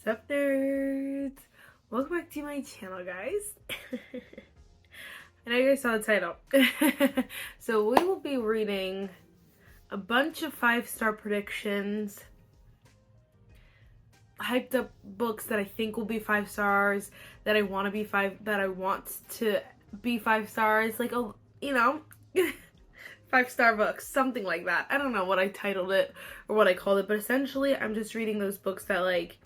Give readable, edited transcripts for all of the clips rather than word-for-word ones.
Sup nerds? Welcome back to my channel, guys. I know you guys saw the title. So we will be reading a bunch of 5-star predictions, hyped up books that I think will be 5 stars, that I want to be 5 stars, like, oh, you know, 5-star books, something like that. I don't know what I titled it or what I called it, but essentially I'm just reading those books that, like,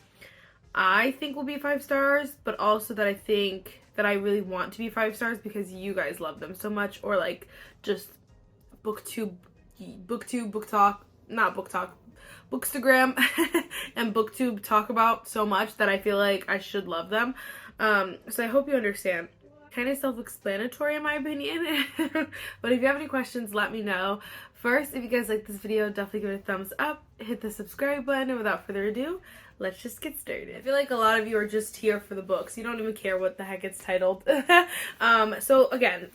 I think will be 5 stars, but also that I think that I really want to be 5 stars because you guys love them so much, or like just booktube, bookstagram and booktube talk about so much that I feel like I should love them. So I hope you understand. Kind of self-explanatory in my opinion. But if you have any questions, let me know. First, if you guys like this video, definitely give it a thumbs up, hit the subscribe button, and without further ado, let's just get started. I feel like a lot of you are just here for the books. You don't even care what the heck it's titled. So again,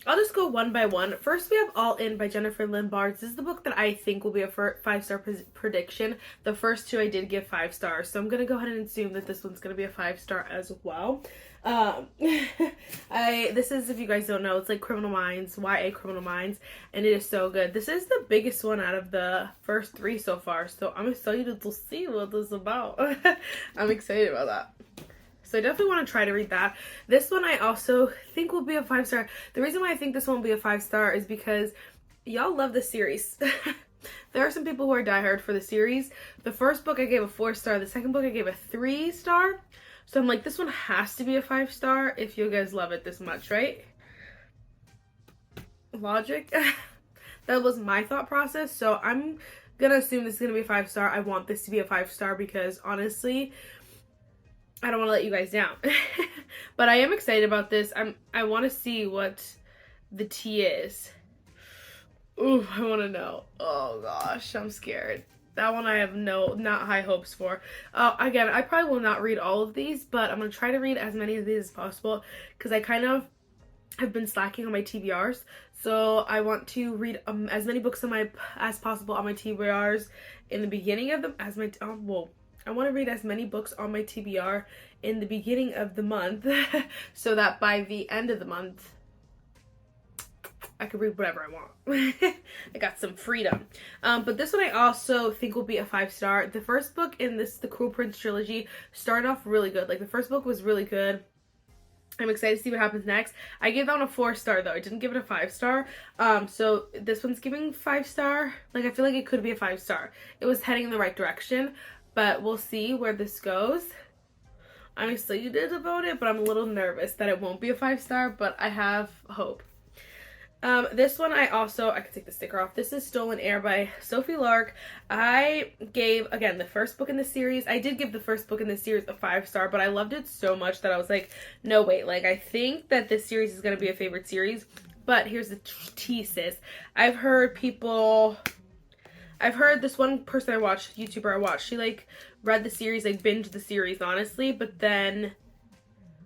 I'll just go one by one. First, we have All In by Jennifer Lynn Barnes. This is the book that I think will be a 5-star prediction. The first two I did give 5 stars, so I'm going to go ahead and assume that this one's going to be a 5-star as well. This is, if you guys don't know, it's like Criminal Minds, YA Criminal Minds, and it is so good. This is the biggest one out of the first 3 so far, so I'm excited to see what this is about. I'm excited about that. So I definitely want to try to read that. This one I also think will be a 5-star. The reason why I think this one will be a 5-star is because y'all love the series. There are some people who are diehard for the series. The first book I gave a 4-star. The second book I gave a 3-star. So I'm like, this one has to be a 5-star if you guys love it this much, right? Logic. That was my thought process. So I'm gonna assume this is gonna be a 5-star. I want this to be a 5-star because honestly, I don't want to let you guys down. But I am excited about this. I want to see what the tea is. Ooh, I want to know. Oh gosh, I'm scared. That one I have not high hopes for. Again, I probably will not read all of these, but I'm going to try to read as many of these as possible because I kind of have been slacking on my TBRs. So I want to read as many books as possible on my TBRs in the beginning of them I want to read as many books on my TBR in the beginning of the month so that by the end of the month, I can read whatever I want. I got some freedom. But this one I also think will be a 5-star. The first book in the Cruel Prince trilogy started off really good. Like, the first book was really good. I'm excited to see what happens next. I gave that one a 4-star though. I didn't give it a 5-star. So this one's giving 5-star. Like, I feel like it could be a 5-star. It was heading in the right direction. But we'll see where this goes. I'm excited about it, but I'm a little nervous that it won't be a 5-star, but I have hope. This one I can take the sticker off. This is Stolen Air by Sophie Lark. I gave, again, the first book in the series. I did give the first book in the series a 5-star, but I loved it so much that I was like, no, wait, like, I think that this series is going to be a favorite series. But here's the tea, sis. I've heard this one person YouTuber I watched, she like read the series, like binged the series honestly, but then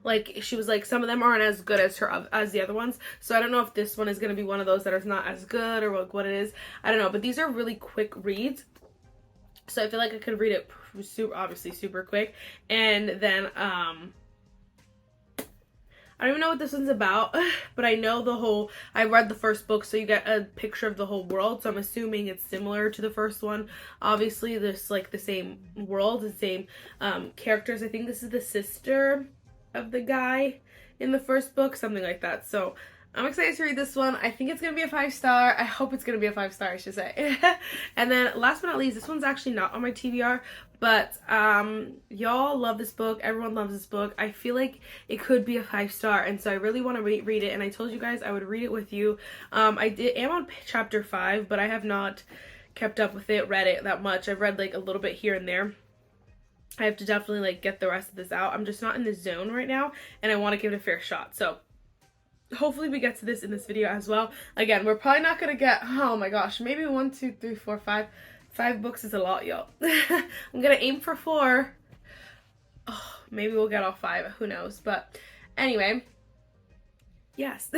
like she was like, some of them aren't as good as the other ones. So I don't know if this one is going to be one of those that is not as good or like what it is. I don't know, but these are really quick reads. So I feel like I could read it obviously super quick. And then I don't even know what this one's about, but I know I read the first book, so you get a picture of the whole world, so I'm assuming it's similar to the first one. Obviously, there's like the same world, the same characters. I think this is the sister of the guy in the first book, something like that. So I'm excited to read this one. I think it's going to be a 5-star. I hope it's going to be a 5-star, I should say. And then last but not least, this one's actually not on my TBR, but y'all love this book. Everyone loves this book. I feel like it could be a 5-star, and so I really want to read it, and I told you guys I would read it with you. I am on chapter 5, but I have not kept up with it, read it that much. I've read like a little bit here and there. I have to definitely like get the rest of this out. I'm just not in the zone right now, and I want to give it a fair shot. So hopefully we get to this in this video as well. Again, we're probably not gonna get, oh my gosh, maybe 1, 2, 3, 4, 5. 5 books is a lot, y'all. I'm gonna aim for 4. Oh, maybe we'll get all 5, who knows. But anyway, yes.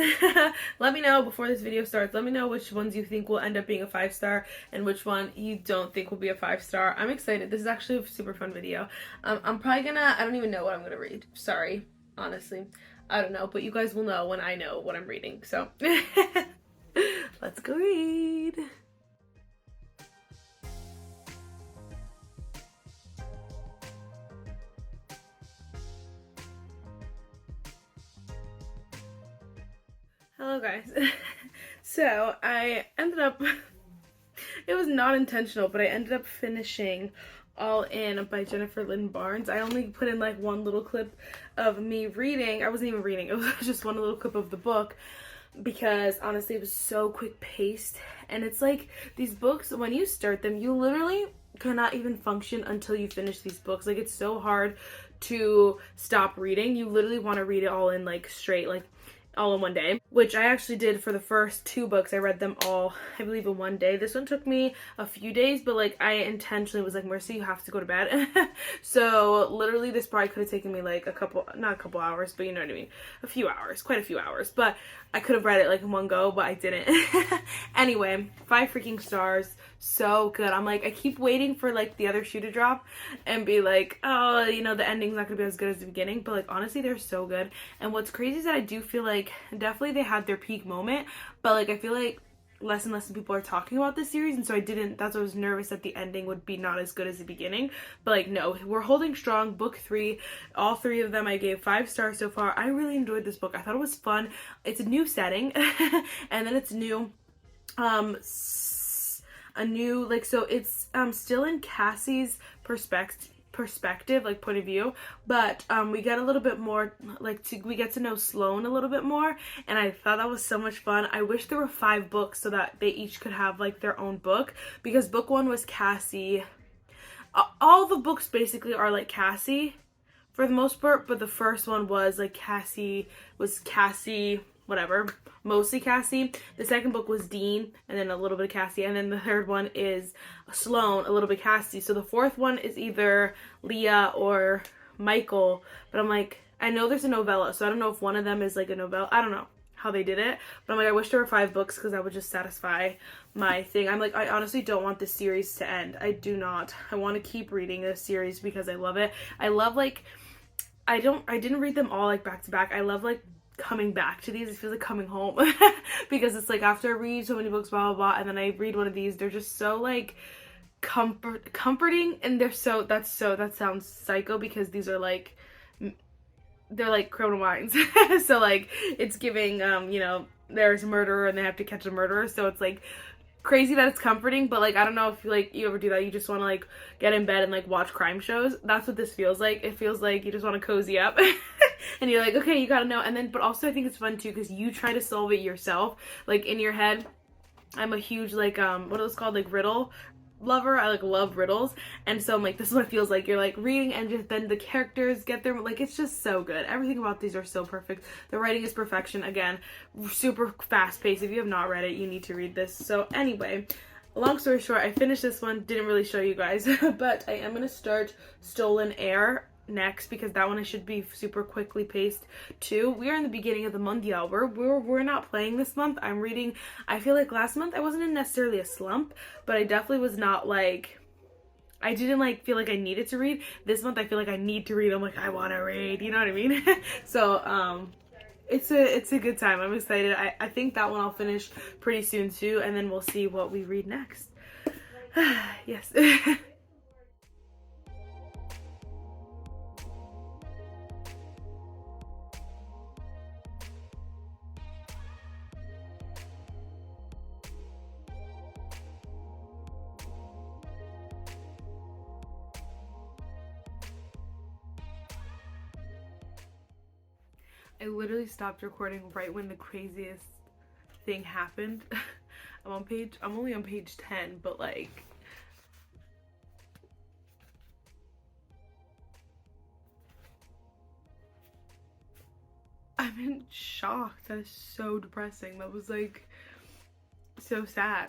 Let me know before this video starts. Let me know which ones you think will end up being a 5-star and which one you don't think will be a 5-star. I'm excited. This is actually a super fun video. I'm probably gonna, I don't even know what I'm gonna read. Sorry, honestly. I don't know, but you guys will know when I know what I'm reading. So let's go read. Hello guys. So I ended up, it was not intentional, but I ended up finishing All In by Jennifer Lynn Barnes. I only put in like one little clip of me reading. I wasn't even reading, it was just one little clip of the book, because honestly it was so quick paced. And it's like these books, when you start them, you literally cannot even function until you finish these books. Like, it's so hard to stop reading. You literally want to read it all in like straight, like all in one day, which I actually did for the first 2 books. I read them all, I believe, in one day. This one took me a few days, but like I intentionally was like, Marissa, you have to go to bed. So literally this probably could have taken me like not a couple hours, but you know what I mean, a few hours, quite a few hours. But I could have read it like in one go, but I didn't. Anyway, 5 freaking stars. So good. I'm like, I keep waiting for like the other shoe to drop and be like, oh, you know, the ending's not gonna be as good as the beginning, but like honestly they're so good. And what's crazy is that I do feel like definitely they had their peak moment, but like I feel like less and less people are talking about this series, and so that's why I was nervous that the ending would be not as good as the beginning. But like, no, we're holding strong. Book 3, all 3 of them I gave 5 stars so far. I really enjoyed this book. I thought it was fun. It's a new setting and then it's new, a new, like, so it's still in Cassie's perspective, like point of view, but we get a little bit more, like, we get to know Sloane a little bit more, and I thought that was so much fun. I wish there were 5 books so that they each could have like their own book, because book 1 was Cassie. All the books basically are like Cassie for the most part, but the first one was like Cassie, whatever, mostly Cassie. The second book was Dean, and then a little bit of Cassie, and then the third one is Sloane, a little bit Cassie. So the fourth one is either Leah or Michael, but I'm like, I know there's a novella, so I don't know if one of them is like a novella. I don't know how they did it, but I'm like, I wish there were 5 books because that would just satisfy my thing. I'm like, I honestly don't want this series to end. I do not. I want to keep reading this series because I love it. I love, like, I didn't read them all like back to back. I love like coming back to these. It feels like coming home because it's like after I read so many books, blah blah blah, and then I read one of these, they're just so like comforting, and that sounds psycho because these are like, they're like Criminal Minds. So like it's giving you know, there's a murderer and they have to catch a murderer, so it's like crazy that it's comforting, but like I don't know if like you ever do that, you just want to like get in bed and like watch crime shows. That's what this feels like. It feels like you just want to cozy up and you're like, okay, you gotta know. And then, but also I think it's fun too because you try to solve it yourself, like in your head. I'm a huge like what are those called, like riddle lover. I like love riddles, and so I'm like, this is what it feels like. You're like reading and just then the characters get there, like it's just so good. Everything about these are so perfect. The writing is perfection. Again, super fast paced. If you have not read it, you need to read this. So anyway, long story short, I finished this one. Didn't really show you guys but I am gonna start Stolen Air next because that one I should be super quickly paced too. We are in the beginning of the month, y'all. We're not playing this month. I'm reading. I feel like last month I wasn't in necessarily a slump, but I definitely was not like, I didn't like feel like I needed to read. This month I feel like I need to read. I'm like, I want to read, you know what I mean? So it's a good time. I'm excited. I think that one I'll finish pretty soon too, and then we'll see what we read next. Yes. I literally stopped recording right when the craziest thing happened. I'm only on page 10, but like, I'm in shock. That is so depressing. That was like so sad.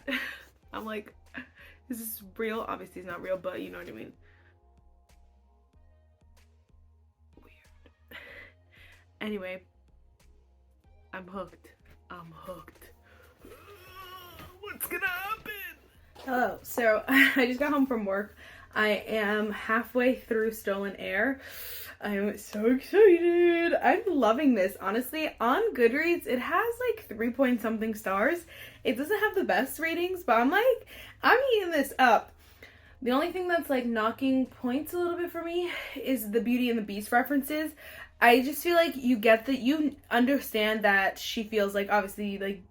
I'm like, is this real? Obviously it's not real, but you know what I mean. Weird. Anyway, I'm hooked. I'm hooked. What's gonna happen? Hello. So I just got home from work. I am halfway through Stolen Air. I'm so excited. I'm loving this. Honestly, on Goodreads, it has like 3 point something stars. It doesn't have the best ratings, but I'm eating this up. The only thing that's like knocking points a little bit for me is the Beauty and the Beast references. I just feel like you understand that she feels like, obviously, like,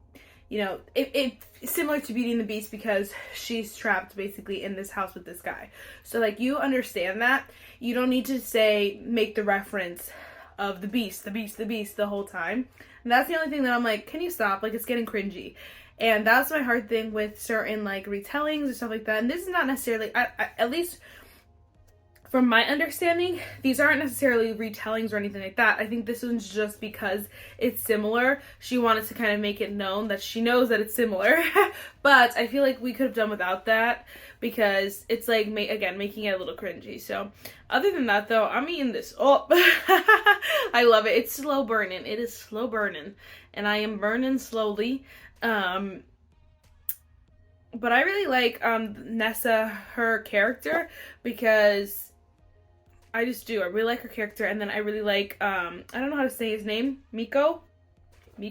you know, it's similar to Beauty and the Beast because she's trapped basically in this house with this guy. So like you understand that. You don't need to make the reference of the beast the whole time. And that's the only thing that I'm like, can you stop? Like, it's getting cringy. And that's my hard thing with certain like retellings or stuff like that. And this is not necessarily, at least from my understanding, these aren't necessarily retellings or anything like that. I think this one's just because it's similar. She wanted to kind of make it known that she knows that it's similar. But I feel like we could have done without that because it's like, again, making it a little cringy. So other than that though, I'm eating this up. I love it. It's slow burning. It is slow burning. And I am burning slowly. But I really like Nessa, her character, because I just do. I really like her character, and then I really like, I don't know how to say his name. Miko? I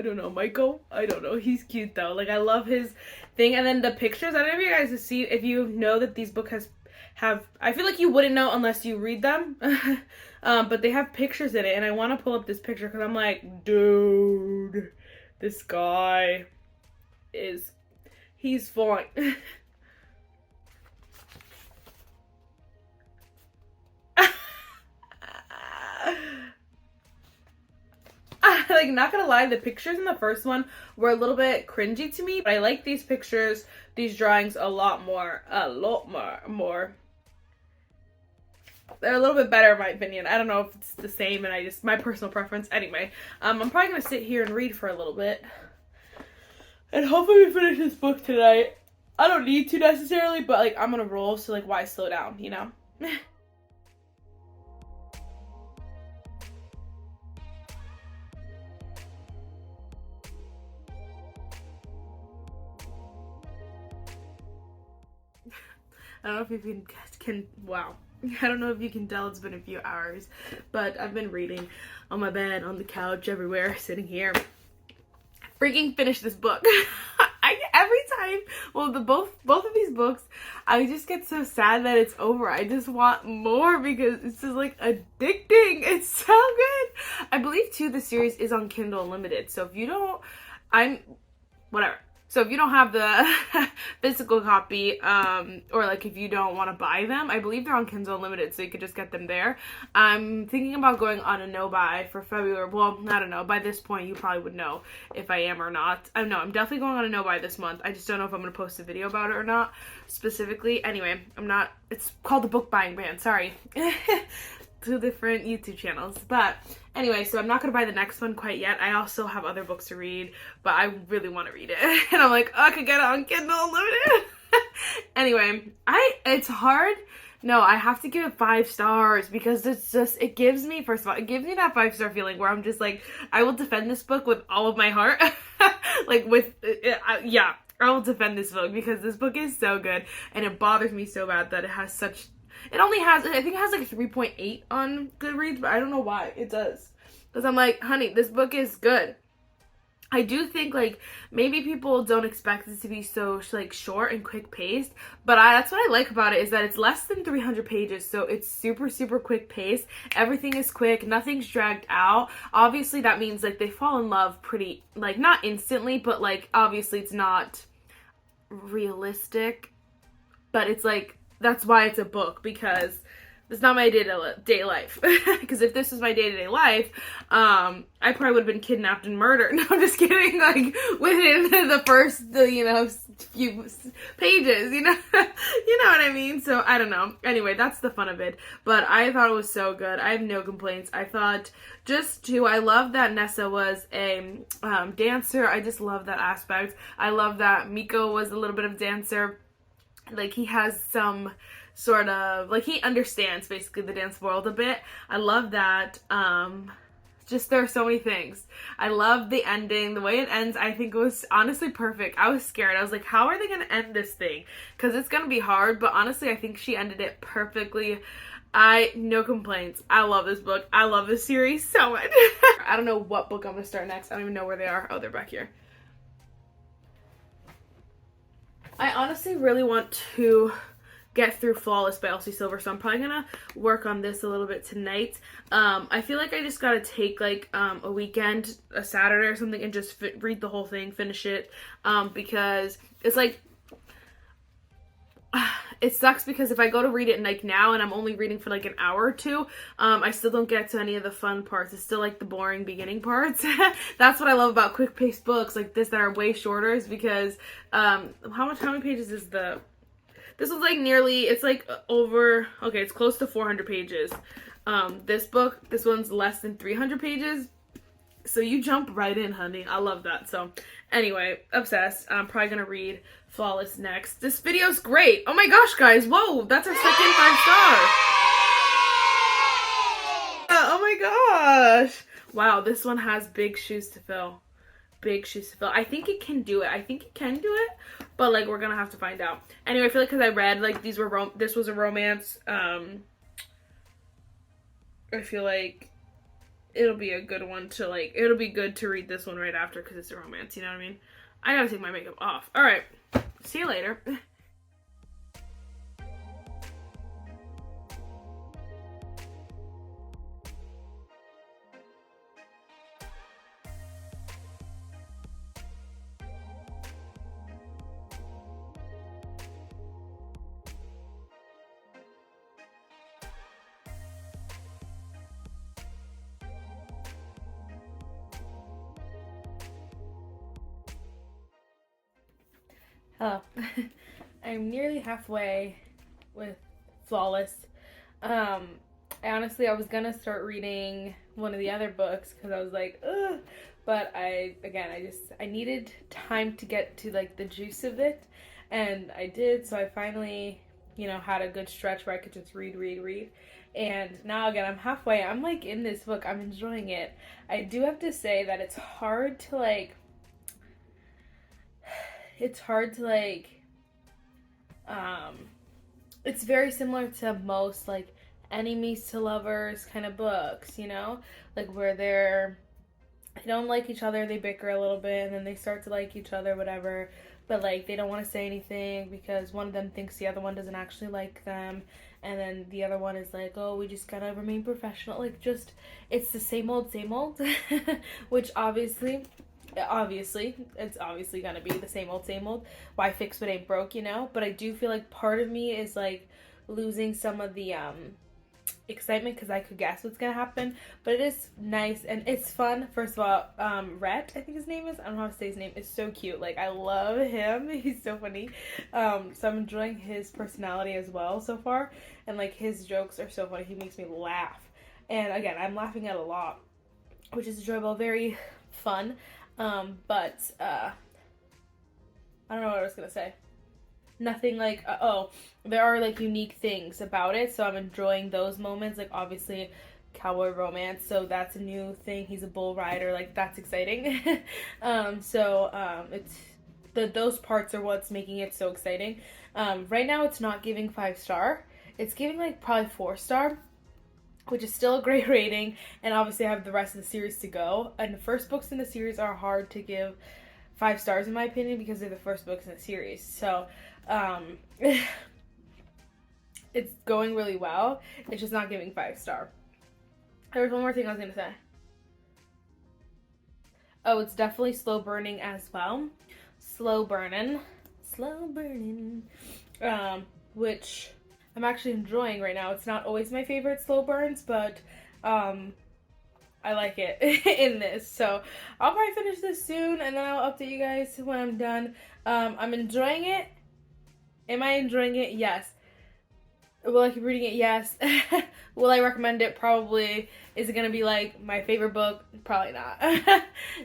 don't know. Michael? I don't know. He's cute, though. Like, I love his thing. And then the pictures, I don't know if you guys see, if you know that these books have, I feel like you wouldn't know unless you read them. But they have pictures in it, and I want to pull up this picture, because I'm like, dude, this guy he's fine. Like, not gonna lie, the pictures in the first one were a little bit cringy to me, but I like these pictures, these drawings a lot more. They're a little bit better in my opinion. I don't know if it's the same, and my personal preference. Anyway, I'm probably gonna sit here and read for a little bit, and hopefully we finish this book tonight. I don't need to necessarily, but like, I'm gonna roll, so like, why slow down, you know? I don't know if you wow. I don't know if you can tell it's been a few hours, but I've been reading on my bed, on the couch, everywhere, sitting here. Freaking finish this book. Every time, well, both of these books, I just get so sad that it's over. I just want more because it's just like addicting. It's so good. I believe too the series is on Kindle Unlimited. So if you don't, whatever. So if you don't have the physical copy, or like if you don't want to buy them, I believe they're on Kindle Unlimited, so you could just get them there. I'm thinking about going on a no-buy for February. Well, I don't know. By this point, you probably would know if I am or not. I don't know. I'm definitely going on a no-buy this month. I just don't know if I'm going to post a video about it or not, specifically. Anyway, it's called the Book Buying Band. Sorry. Two different YouTube channels. But anyway, so I'm not going to buy the next one quite yet. I also have other books to read, but I really want to read it. And I'm like, oh, I could get it on Kindle Unlimited. Anyway, it's hard. No, I have to give it 5 stars because it gives me, first of all, it gives me that 5-star feeling where I'm just like, I will defend this book with all of my heart. Like yeah, I will defend this book because this book is so good, and it bothers me so bad that it has such, I think it has like 3.8 on Goodreads, but I don't know why it does. Because I'm like, honey, this book is good. I do think like maybe people don't expect it to be so like short and quick paced, but that's what I like about it, is that it's less than 300 pages, so it's super quick paced. Everything is quick, nothing's dragged out. Obviously that means like they fall in love pretty, like not instantly, but like obviously it's not realistic, but it's like, that's why it's a book, because it's not my day-to-day life. Because if this was my day-to-day life, I probably would have been kidnapped and murdered. No, I'm just kidding. Like, within the first, few pages, you know? You know what I mean? So, I don't know. Anyway, that's the fun of it. But I thought it was so good. I have no complaints. I thought, I love that Nessa was a dancer. I just love that aspect. I love that Miko was a little bit of a dancer. Like, he has some sort of, like, he understands basically the dance world a bit. I love that just there are so many things. I love the ending. The way it ends, I think it was honestly perfect. I was scared. I was like, how are they going to end this thing? Because it's going to be hard, but honestly, I think she ended it perfectly. No complaints. I love this book. I love this series so much. I don't know what book I'm going to start next. I don't even know where they are. Oh, they're back here. I honestly really want to get through Flawless by Elsie Silver, so I'm probably gonna work on this a little bit tonight. I feel like I just gotta take like a weekend, a Saturday or something, and just read the whole thing, finish it, because it's like it sucks because if I go to read it like now and I'm only reading for like an hour or two, I still don't get to any of the fun parts. It's still like the boring beginning parts. That's what I love about quick-paced books like this that are way shorter, is because how many pages is this one's like it's like over, okay, it's close to 400 pages. This one's less than 300 pages. So you jump right in, honey. I love that. So anyway, obsessed. I'm probably going to read Flawless next. This video's great. Oh my gosh, guys. Whoa, that's our second 5-star. Oh my gosh. Wow, this one has big shoes to fill. Big shoes to fill. I think it can do it. But like we're gonna have to find out. Anyway, I feel like because I read like this was a romance. I feel like it'll be a good one to like. It'll be good to read this one right after because it's a romance. You know what I mean? I gotta take my makeup off. All right. See you later. Hello. I'm nearly halfway with Flawless. I was gonna start reading one of the other books because I was like, ugh. But I needed time to get to like the juice of it, and I did. So I finally, had a good stretch where I could just read. And now again, I'm halfway. I'm like in this book. I'm enjoying it. I do have to say that it's hard to it's very similar to most like enemies to lovers kind of books, like where they don't like each other, they bicker a little bit and then they start to like each other, whatever, but like they don't want to say anything because one of them thinks the other one doesn't actually like them, and then the other one is like, oh, we just gotta remain professional, like just it's the same old which obviously it's obviously gonna be the same old. Why fix what ain't broke, but I do feel like part of me is like losing some of the excitement because I could guess what's gonna happen, but it is nice and it's fun. First of all, Rhett, I think his name is, I don't know how to say his name, is so cute. Like I love him. He's so funny. So I'm enjoying his personality as well so far, and like his jokes are so funny. He makes me laugh, and again, I'm laughing at a lot, which is enjoyable, very fun. But I don't know what I was gonna say. Nothing like, there are like unique things about it, so I'm enjoying those moments. Like obviously cowboy romance, so that's a new thing. He's a bull rider, like that's exciting. It's those parts are what's making it so exciting. Right now it's not giving 5-star. It's giving like probably 4-star, which is still a great rating, and obviously I have the rest of the series to go. And the first books in the series are hard to give 5 stars in my opinion because they're the first books in the series. So it's going really well. It's just not giving 5-star. There was one more thing I was gonna say. Oh, it's definitely slow burning as well. Slow burning, which I'm actually enjoying right now. It's not always my favorite slow burns, but I like it in this. So I'll probably finish this soon and then I'll update you guys when I'm done. I'm enjoying it. Am I enjoying it? Yes. Will I keep reading it? Yes. Will I recommend it? Probably. Is it going to be like my favorite book? Probably not.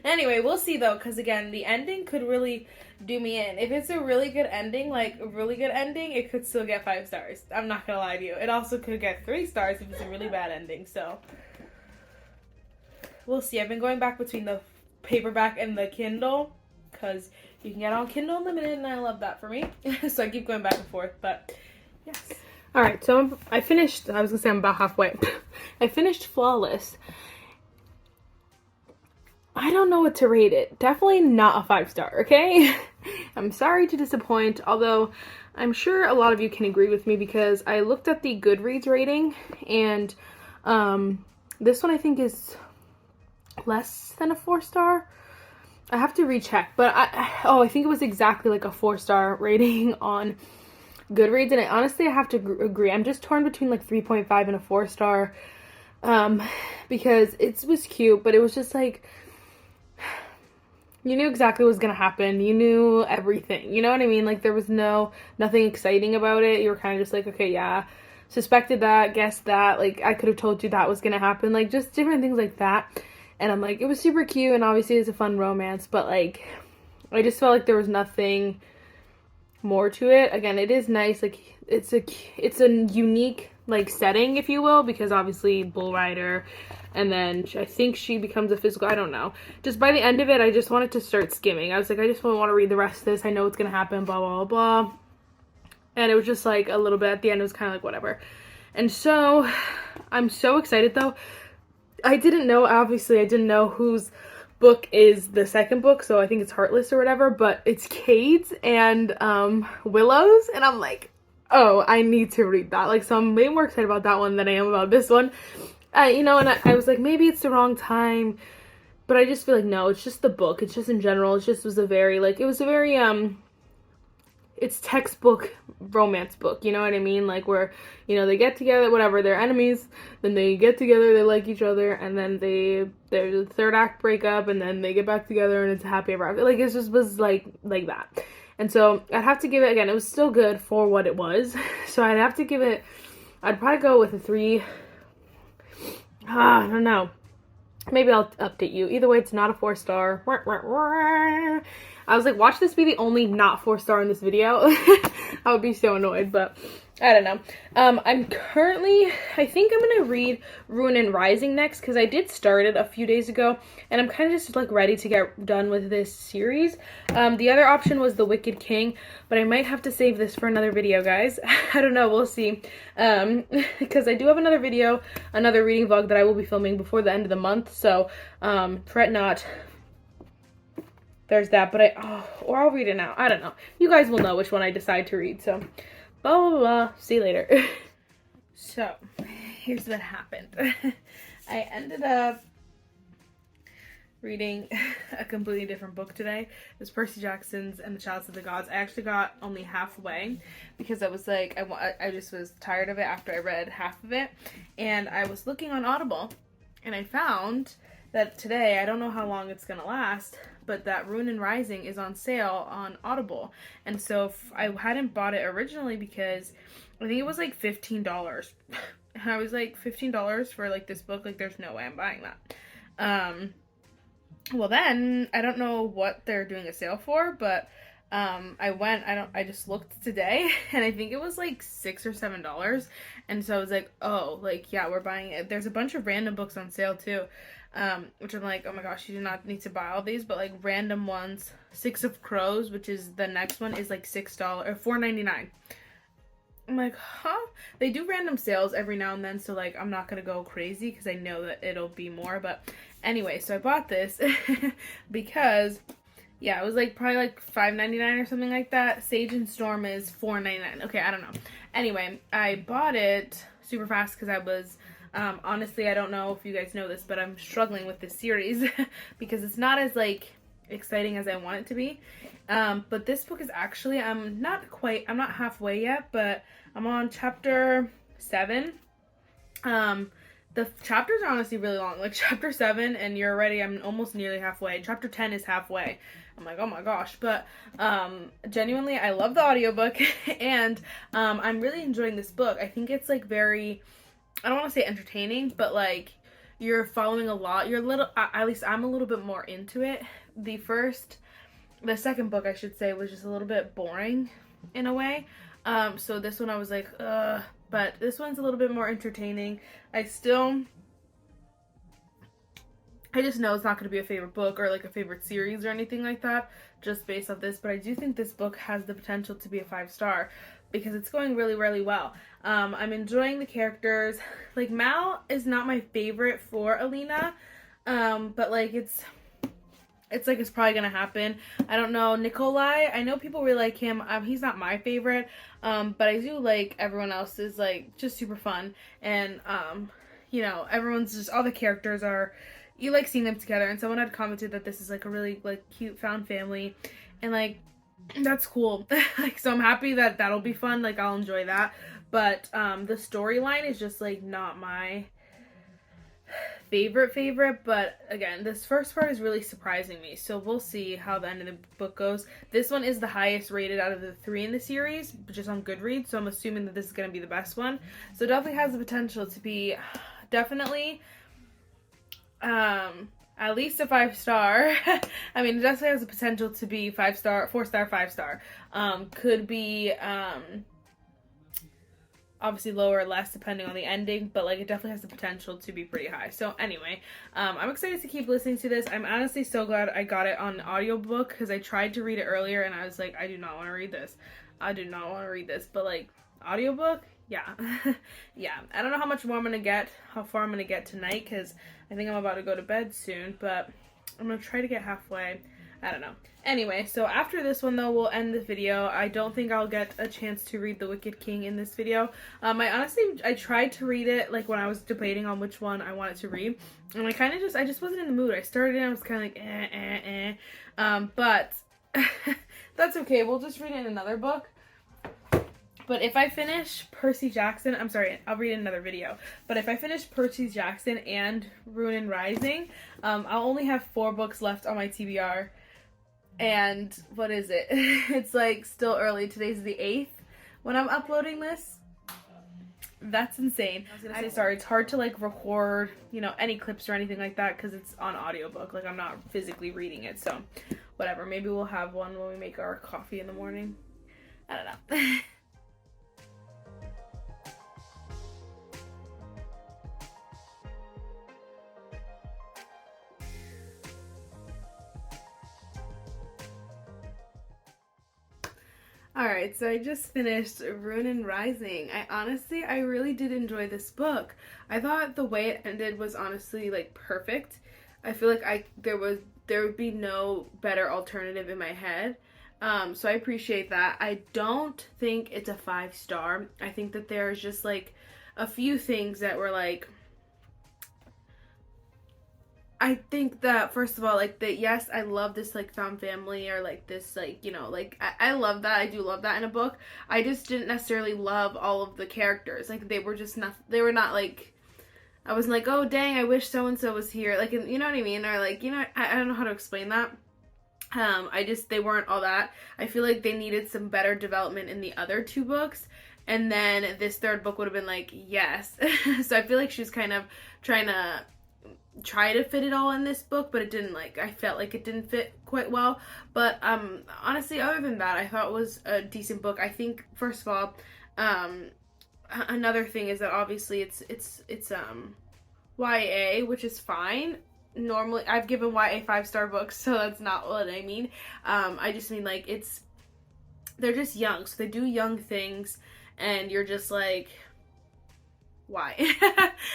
Anyway, we'll see though, because again, the ending could really do me in. If it's a really good ending, it could still get 5 stars. I'm not going to lie to you. It also could get 3 stars if it's a really bad ending, so. we'll see. I've been going back between the paperback and the Kindle because you can get on Kindle Unlimited, and I love that for me. So I keep going back and forth, but yes. All right, so I finished, I was gonna say I'm about halfway. I finished Flawless. I don't know what to rate it. Definitely not a 5-star, okay? I'm sorry to disappoint, although I'm sure a lot of you can agree with me because I looked at the Goodreads rating, and this one I think is less than a 4-star. I have to recheck, but I think it was exactly like a 4-star rating on Goodreads, and honestly I have to agree. I'm just torn between like 3.5 and a 4-star because it was cute, but it was just like, you knew exactly what was gonna happen. You knew everything. You know what I mean? Like, there was nothing exciting about it. You were kind of just like, okay, yeah, suspected that, guessed that. Like, I could have told you that was gonna happen. Like, just different things like that. And I'm like, it was super cute, and obviously it's a fun romance, but like, I just felt like there was nothing more to it. Again, it is nice. Like, it's a unique like setting, if you will, because obviously bull rider, and then I think she becomes a physical, I don't know. Just by the end of it, I just wanted to start skimming. I was like, I just don't want to read the rest of this. I know what's gonna happen, blah, blah, blah, blah. And it was just like a little bit at the end, it was kind of like whatever. And so I'm so excited though. I didn't know whose book is the second book, so I think it's Heartless or whatever, but it's Cade's and Willow's, and I'm like, oh, I need to read that. Like, so I'm way more excited about that one than I am about this one. You know, and I was like, maybe it's the wrong time, but I just feel like, no, it's just the book. It's just in general, it just was a very, like, it was a very, it's textbook romance book, you know what I mean? Like, where, you know, they get together, whatever, they're enemies, then they get together, they like each other, and then there's a third act breakup, and then they get back together, and it's a happy ever after. Like, it just was like that. And so I'd have to give it, again, it was still good for what it was. So I'd have to give it, I'd probably go with a 3. I don't know. Maybe I'll update you. Either way, it's not a 4-star. I was like, watch this be the only not 4-star in this video. I would be so annoyed, but I don't know. I'm currently, I think I'm gonna read Ruin and Rising next, because I did start it a few days ago, and I'm kind of just like ready to get done with this series. The other option was The Wicked King, but I might have to save this for another video, guys. I don't know, we'll see. Because I do have another video, another reading vlog that I will be filming before the end of the month, so fret not. There's that, but or I'll read it now. I don't know. You guys will know which one I decide to read, so blah, blah, blah. See you later. So, here's what happened. I ended up reading a completely different book today. It was Percy Jackson's And the Chalice of the Gods. I actually got only halfway because I was like, I just was tired of it after I read half of it. And I was looking on Audible, and I found that today, I don't know how long it's gonna last, but that Ruin and Rising is on sale on Audible. And so I hadn't bought it originally because I think it was like $15. And I was like, $15 for like this book? Like, there's no way I'm buying that. Well then, I don't know what they're doing a sale for, but I just looked today, and I think it was like $6 or $7. And so I was like, oh, like, yeah, we're buying it. There's a bunch of random books on sale too. Which I'm like, oh my gosh, you do not need to buy all these, but like random ones. Six of Crows, which is the next one, is like $6 or $4.99. I'm like, huh? They do random sales every now and then, so like I'm not gonna go crazy because I know that it'll be more. But anyway, so I bought this because yeah, it was like probably like $5.99 or something like that. Sage and Storm is $4.99. Okay, I don't know. Anyway, I bought it super fast because I was honestly, I don't know if you guys know this, but I'm struggling with this series because it's not as like exciting as I want it to be. But this book is actually, I'm not halfway yet, but I'm on chapter 7. The chapters are honestly really long, like chapter 7, and you're already, I'm almost nearly halfway. Chapter 10 is halfway. I'm like, oh my gosh. But genuinely, I love the audiobook, and I'm really enjoying this book. I think it's like very, I don't want to say entertaining, but like you're following a lot. You're a little, at least I'm a little bit more into it. The second book, I should say, was just a little bit boring in a way. So this one I was like, but this one's a little bit more entertaining. I just know it's not going to be a favorite book or like a favorite series or anything like that just based off this, but I do think this book has the potential to be a 5-star because it's going really, really well. I'm enjoying the characters. Like, Mal is not my favorite for Alina, but like it's like it's probably gonna happen. I don't know. Nikolai, I know people really like him. He's not my favorite, but I do like everyone else is like just super fun, and you know, everyone's just, all the characters are, you like seeing them together. And someone had commented that this is like a really like cute found family, and like that's cool. Like, so I'm happy that that'll be fun. Like, I'll enjoy that. But the storyline is just like not my favorite, but again, this first part is really surprising me, so we'll see how the end of the book goes. This one is the highest rated out of the 3 in the series, just on Goodreads, so I'm assuming that this is going to be the best one. So it definitely has the potential to be definitely at least a 5-star. I mean, it definitely has the potential to be 5-star, 4-star, 5-star. Could be obviously lower or less depending on the ending, but like it definitely has the potential to be pretty high. So anyway, I'm excited to keep listening to this. I'm honestly so glad I got it on audiobook because I tried to read it earlier and I was like, I do not want to read this. I do not want to read this, but like audiobook, yeah. Yeah, I don't know how much more I'm gonna get, how far I'm gonna get tonight, because I think I'm about to go to bed soon, but I'm gonna try to get halfway. I don't know. Anyway, so after this one, though, we'll end the video. I don't think I'll get a chance to read The Wicked King in this video. I tried to read it, like, when I was debating on which one I wanted to read, and I just wasn't in the mood. I started and I was kind of like, but that's okay. We'll just read it in another book. But if I finish Percy Jackson, I'm sorry, I'll read another video. But if I finish Percy Jackson and Ruin and Rising, I'll only have 4 books left on my TBR. And what is it? It's like still early. Today's the 8th when I'm uploading this. That's insane. I was gonna say, sorry, it's hard to like record, you know, any clips or anything like that because it's on audiobook. Like, I'm not physically reading it, so whatever. Maybe we'll have one when we make our coffee in the morning. I don't know. Alright, so I just finished Ruin and Rising. I really did enjoy this book. I thought the way it ended was honestly like perfect. I feel like there would be no better alternative in my head. So I appreciate that. I don't think it's a 5-star. I think that there's just like a few things that were like, I think that, first of all, like, yes, I love this, like, found family, or, like, this, like, you know, like, I love that. I do love that in a book. I just didn't necessarily love all of the characters. Like, they were not, like, I wasn't like, oh, dang, I wish so-and-so was here. Like, you know what I mean? Or, like, you know, I don't know how to explain that. They weren't all that. I feel like they needed some better development in the other 2 books. And then this 3rd book would have been like, yes. So I feel like she was kind of trying to try to fit it all in this book, but it didn't, like, I felt like it didn't fit quite well. But honestly, other than that, I thought it was a decent book. I think, first of all, another thing is that obviously it's YA, which is fine. Normally I've given YA 5-star books, so that's not what I mean. I just mean, like, they're just young, so they do young things, and you're just like, why?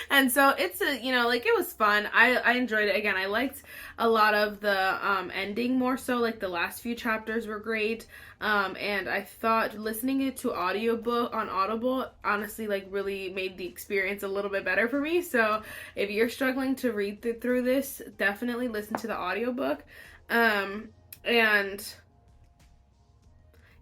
And so it's you know, like, it was fun. I enjoyed it. Again, I liked a lot of the ending more so. Like, the last few chapters were great. And I thought listening it to audiobook on Audible honestly, like, really made the experience a little bit better for me. So if you're struggling to read through this, definitely listen to the audiobook. And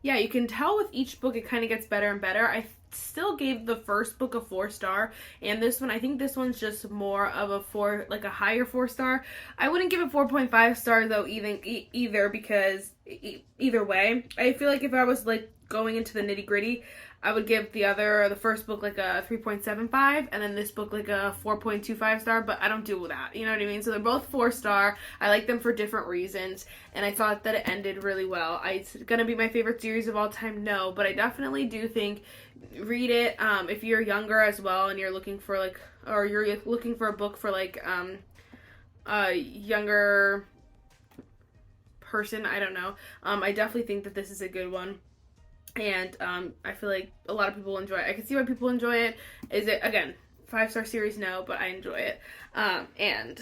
yeah, you can tell with each book it kind of gets better and better. I still gave the first book a 4-star, and this one, I think this one's just more of a a higher 4-star. I wouldn't give it 4.5 stars though, either, because either way, I feel like if I was like going into the nitty gritty, I would give the first book like a 3.75, and then this book like a 4.25 star, but I don't do that, you know what I mean? So they're both 4-star. I like them for different reasons, and I thought that it ended really well. It's gonna be my favorite series of all time? No, but I definitely do think, read it if you're younger as well, and you're looking for like, or you're looking for a book for like younger person, I don't know. I definitely think that this is a good one. And I feel like a lot of people enjoy it. I can see why people enjoy it. Is it, again, 5-star series? No, but I enjoy it. And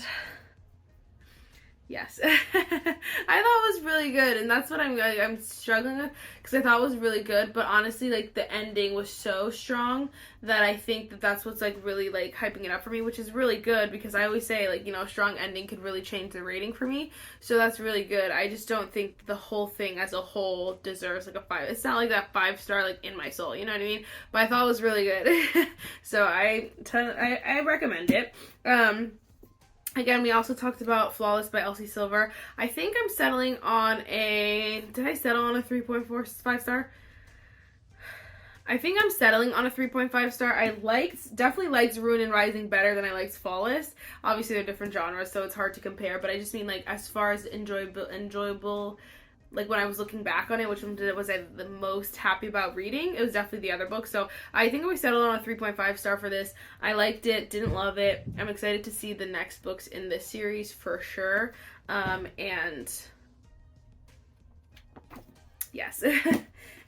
yes, I thought it was really good, and that's what I'm struggling with, because I thought it was really good, but honestly, like, the ending was so strong that I think that that's what's, like, really, like, hyping it up for me, which is really good, because I always say, like, you know, a strong ending could really change the rating for me, so that's really good. I just don't think the whole thing as a whole deserves, like, a 5. It's not like that 5-star, like, in my soul, you know what I mean? But I thought it was really good, so I recommend it. Again, we also talked about Flawless by Elsie Silver. I think I'm settling on a... Did I settle on a 3.45 star? I think I'm settling on a 3.5 star. I definitely liked Ruin and Rising better than I liked Flawless. Obviously, they're different genres, so it's hard to compare. But I just mean, like, as far as enjoyable, like, when I was looking back on it, which one was I the most happy about reading? It was definitely the other book. So I think we settled on a 3.5 star for this. I liked it, didn't love it. I'm excited to see the next books in this series for sure. And yes.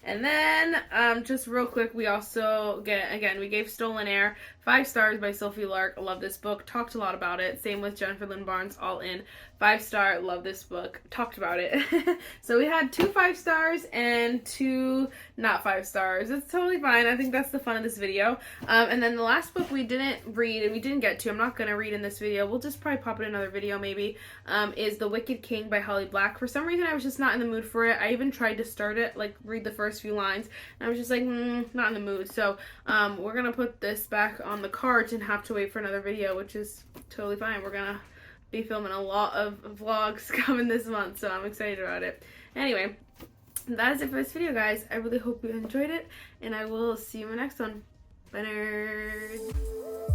And then, just real quick, we also we gave Stolen Air 5 stars by Sophie Lark. I love this book. Talked a lot about it. Same with Jennifer Lynn Barnes, All In. 5-star. Love this book. Talked about it. So we had 2 5 stars and 2 not 5 stars. It's totally fine. I think that's the fun of this video. And then the last book we didn't read and we didn't get to, I'm not going to read in this video. We'll just probably pop in another video maybe, is The Wicked King by Holly Black. For some reason, I was just not in the mood for it. I even tried to start it, like read the first few lines, and I was just like, not in the mood. So we're going to put this back on the cart and have to wait for another video, which is totally fine. We're going to be filming a lot of vlogs coming this month, so I'm excited about it. Anyway, that is it for this video, guys. I really hope you enjoyed it, and I will see you in the next one. Bye, nerds.